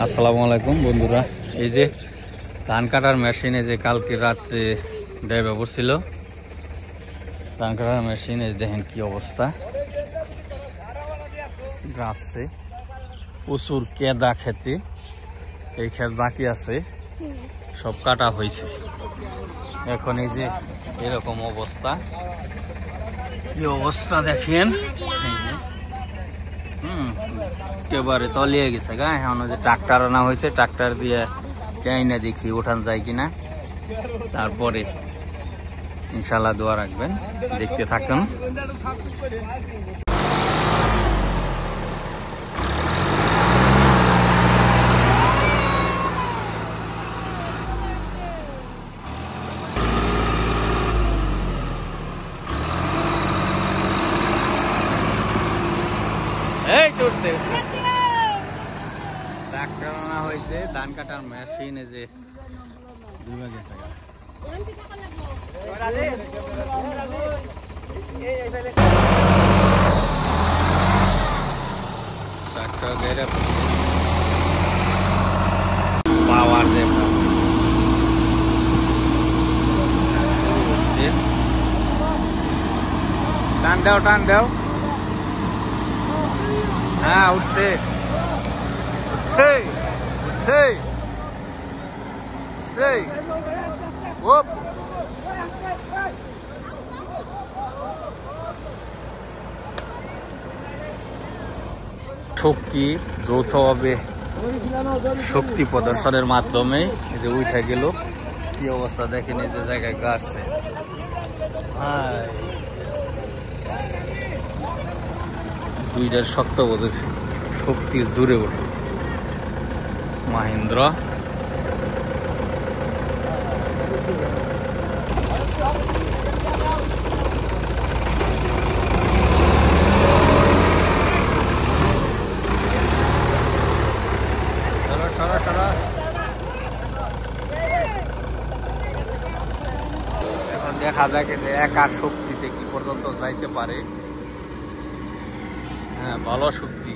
আসসালামু আলাইকুম বন্ধুরা, এই যে ধান কাটার মেশিনে যে কালকে রাত্রে ড্রাইভার বসছিল, ধান কাটার মেশিনে দেখেন কি অবস্থা। গাছে প্রচুর কেদা, খেতে এই ক্ষেত বাকি আছে, সব কাটা হয়েছে। এখন এই যে এরকম অবস্থা, কি অবস্থা দেখেন। একেবারে তলিয়ে গেছে গা। এখন যে ট্রাক্টর আনা হয়েছে, ট্রাক্টর দিয়ে যাই না, দেখি উঠান যায় কিনা, তারপরে ইনশাল্লাহ দোয়া রাখবেন, দেখতে থাকুন। এই চড়ছে ট্রাক্টর আনা হয়েছে, ধান কাটার মেশিন এই যে ডুবে গেছে। ট্রাক্টর গেড়ে পাওয়ার দেব টান দাও, টান দাও। হ্যাঁ, উঠছে উঠছে উঠছে উঠছে। ওপ শক্তি যৌথভাবে শক্তি প্রদর্শনের মাধ্যমে এই যে উঠে গেল। কি অবস্থা দেখেন, এই যে জায়গায় গাছছে। দুইটার শক্তবোধের শক্তি জুড়ে ওঠে। মাহিন্দ্র এখন দেখা যায় যে একা শক্তিতে কি পর্যন্ত যাইতে পারে। হ্যাঁ, ভালো শক্তি।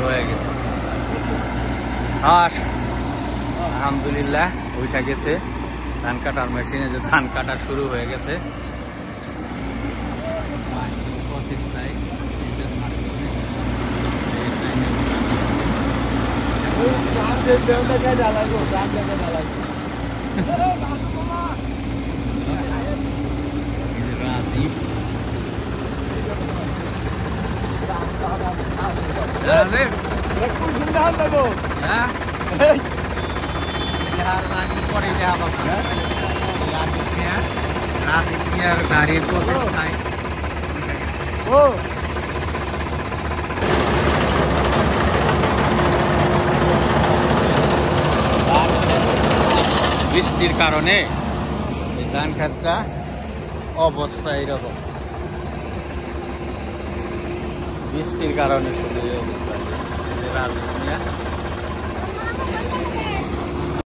হয়ে গেছে, আলহামদুলিল্লাহ উঠে গেছে। ধান কাটার মেশিনে যে ধান কাটা শুরু হয়ে গেছে। গাড়ির প্রসেস নাই। বৃষ্টির কারণে ধান ক্ষেতটা অবস্থা এরকম, বৃষ্টির কারণে শুধু এই অবস্থা।